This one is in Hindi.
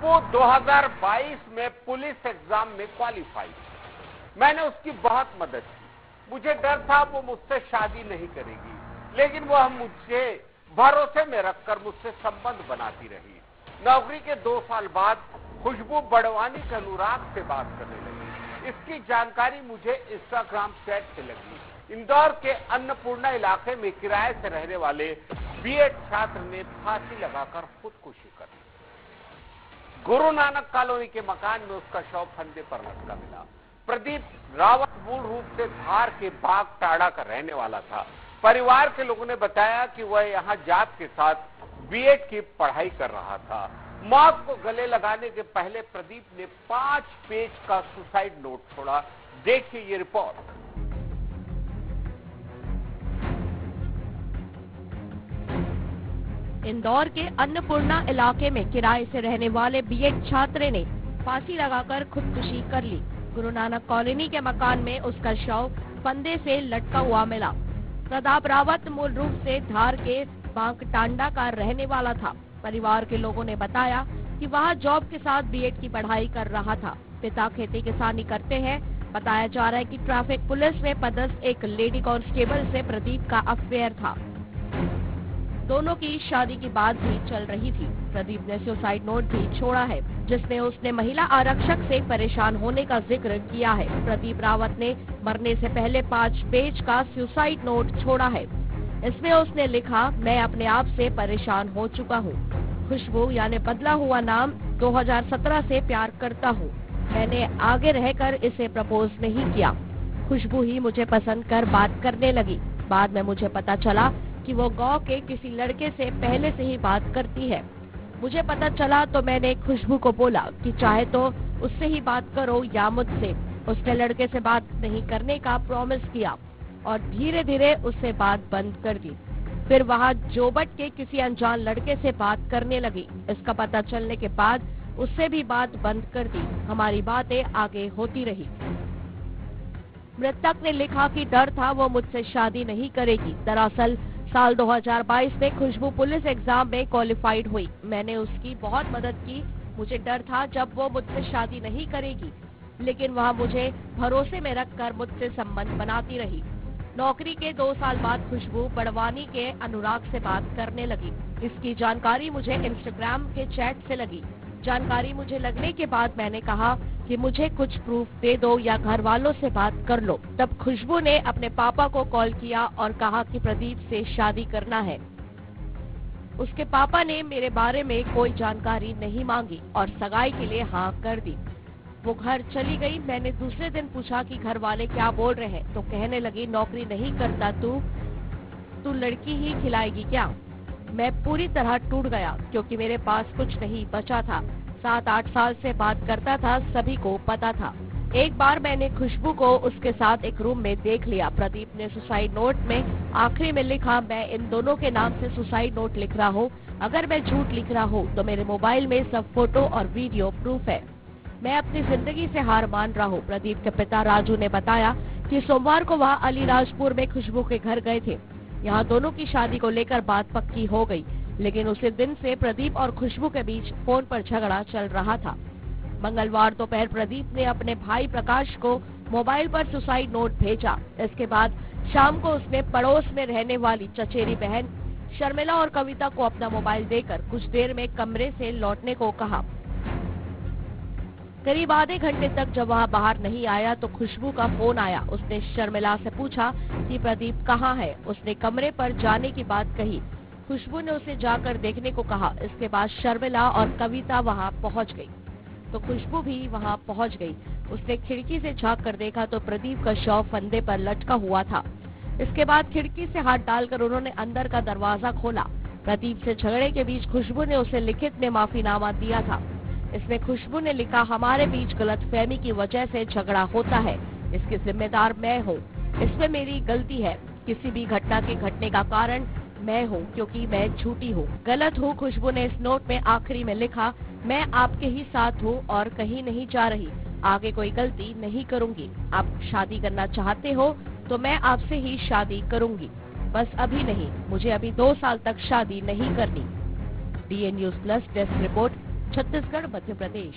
खुशबू 2022 में पुलिस एग्जाम में क्वालिफाई। मैंने उसकी बहुत मदद की। मुझे डर था वो मुझसे शादी नहीं करेगी, लेकिन वह मुझसे भरोसे में रखकर मुझसे संबंध बनाती रही। नौकरी के 2 साल बाद खुशबू बड़वानी के अनुराग से बात करने लगी। इसकी जानकारी मुझे इंस्टाग्राम चैट से लगी। इंदौर के अन्नपूर्णा इलाके में किराए से रहने वाले बीएड छात्र ने फांसी लगाकर खुदकुशी कर ली। गुरु नानक कॉलोनी के मकान में उसका शव फंदे पर लटका मिला। प्रदीप रावत मूल रूप से धार के बाग टाड़ा का रहने वाला था। परिवार के लोगों ने बताया कि वह यहां जात के साथ बीएड की पढ़ाई कर रहा था। मौत को गले लगाने के पहले प्रदीप ने 5 पेज का सुसाइड नोट छोड़ा। देखिए ये रिपोर्ट। इंदौर के अन्नपूर्णा इलाके में किराए से रहने वाले बीएड छात्र ने फांसी लगाकर खुदकुशी कर ली। गुरु नानक कॉलोनी के मकान में उसका शव फंदे से लटका हुआ मिला। प्रताप रावत मूल रूप से धार के बांकटांडा का रहने वाला था। परिवार के लोगों ने बताया कि वह जॉब के साथ बीएड की पढ़ाई कर रहा था। पिता खेती किसानी करते हैं। बताया जा रहा है कि ट्रैफिक पुलिस में पदस्थ एक लेडी कांस्टेबल से प्रदीप का अफेयर था। दोनों की शादी की बात भी चल रही थी। प्रदीप ने सुसाइड नोट भी छोड़ा है, जिसमें उसने महिला आरक्षक से परेशान होने का जिक्र किया है। प्रदीप रावत ने मरने से पहले 5 पेज का सुसाइड नोट छोड़ा है। इसमें उसने लिखा, मैं अपने आप से परेशान हो चुका हूँ। खुशबू यानी बदला हुआ नाम 2017 से प्यार करता हूँ। मैंने आगे रहकर इसे प्रपोज नहीं किया। खुशबू ही मुझे पसंद कर बात करने लगी। बाद में मुझे पता चला कि वो गांव के किसी लड़के से पहले से ही बात करती है। मुझे पता चला तो मैंने खुशबू को बोला कि चाहे तो उससे ही बात करो या मुझसे। उसने लड़के से बात नहीं करने का प्रॉमिस किया और धीरे धीरे उससे बात बंद कर दी। फिर वहाँ जोबट के किसी अनजान लड़के से बात करने लगी। इसका पता चलने के बाद उससे भी बात बंद कर दी। हमारी बातें आगे होती रही। मृतक ने लिखा कि डर था वो मुझसे शादी नहीं करेगी। दरअसल साल 2022 में खुशबू पुलिस एग्जाम में क्वालिफाइड हुई। मैंने उसकी बहुत मदद की। मुझे डर था जब वो मुझसे शादी नहीं करेगी, लेकिन वह मुझे भरोसे में रखकर मुझसे संबंध बनाती रही। नौकरी के 2 साल बाद खुशबू बड़वानी के अनुराग से बात करने लगी। इसकी जानकारी मुझे इंस्टाग्राम के चैट से लगी। जानकारी मुझे लगने के बाद मैंने कहा कि मुझे कुछ प्रूफ दे दो या घर वालों से बात कर लो। तब खुशबू ने अपने पापा को कॉल किया और कहा कि प्रदीप से शादी करना है। उसके पापा ने मेरे बारे में कोई जानकारी नहीं मांगी और सगाई के लिए हाँ कर दी। वो घर चली गई। मैंने दूसरे दिन पूछा कि घर वाले क्या बोल रहे हैं, तो कहने लगी नौकरी नहीं करता तू लड़की ही खिलाएगी क्या। मैं पूरी तरह टूट गया क्योंकि मेरे पास कुछ नहीं बचा था। 7-8 साल से बात करता था, सभी को पता था। एक बार मैंने खुशबू को उसके साथ एक रूम में देख लिया। प्रदीप ने सुसाइड नोट में आखिरी में लिखा, मैं इन दोनों के नाम से सुसाइड नोट लिख रहा हूँ। अगर मैं झूठ लिख रहा हूँ तो मेरे मोबाइल में सब फोटो और वीडियो प्रूफ है। मैं अपनी जिंदगी से हार मान रहा हूँ। प्रदीप के पिता राजू ने बताया कि सोमवार को वह अलीराजपुर में खुशबू के घर गए थे। यहाँ दोनों की शादी को लेकर बात पक्की हो गई, लेकिन उसी दिन से प्रदीप और खुशबू के बीच फोन पर झगड़ा चल रहा था। मंगलवार दोपहर प्रदीप ने अपने भाई प्रकाश को मोबाइल पर सुसाइड नोट भेजा। इसके बाद शाम को उसने पड़ोस में रहने वाली चचेरी बहन शर्मिला और कविता को अपना मोबाइल देकर कुछ देर में कमरे से लौटने को कहा। करीब आधे घंटे तक जब वह बाहर नहीं आया तो खुशबू का फोन आया। उसने शर्मिला से पूछा कि प्रदीप कहाँ है। उसने कमरे पर जाने की बात कही। खुशबू ने उसे जाकर देखने को कहा। इसके बाद शर्मिला और कविता वहां पहुंच गई तो खुशबू भी वहां पहुंच गई। उसने खिड़की से झांक कर देखा तो प्रदीप का शव फंदे पर लटका हुआ था। इसके बाद खिड़की से हाथ डालकर उन्होंने अंदर का दरवाजा खोला। प्रदीप से झगड़े के बीच खुशबू ने उसे लिखित में माफीनामा दिया था। इसमें खुशबू ने लिखा, हमारे बीच गलतफहमी की वजह से झगड़ा होता है, इसकी जिम्मेदार मैं हूँ। इसमें मेरी गलती है। किसी भी घटना के घटने का कारण मैं हूँ क्योंकि मैं झूठी हूँ, गलत हूँ। खुशबू ने इस नोट में आखिरी में लिखा, मैं आपके ही साथ हूँ और कहीं नहीं जा रही। आगे कोई गलती नहीं करूँगी। आप शादी करना चाहते हो तो मैं आपसे ही शादी करूँगी, बस अभी नहीं। मुझे अभी 2 साल तक शादी नहीं करनी। DN News Plus desk report, Chhattisgarh, Madhya प्रदेश।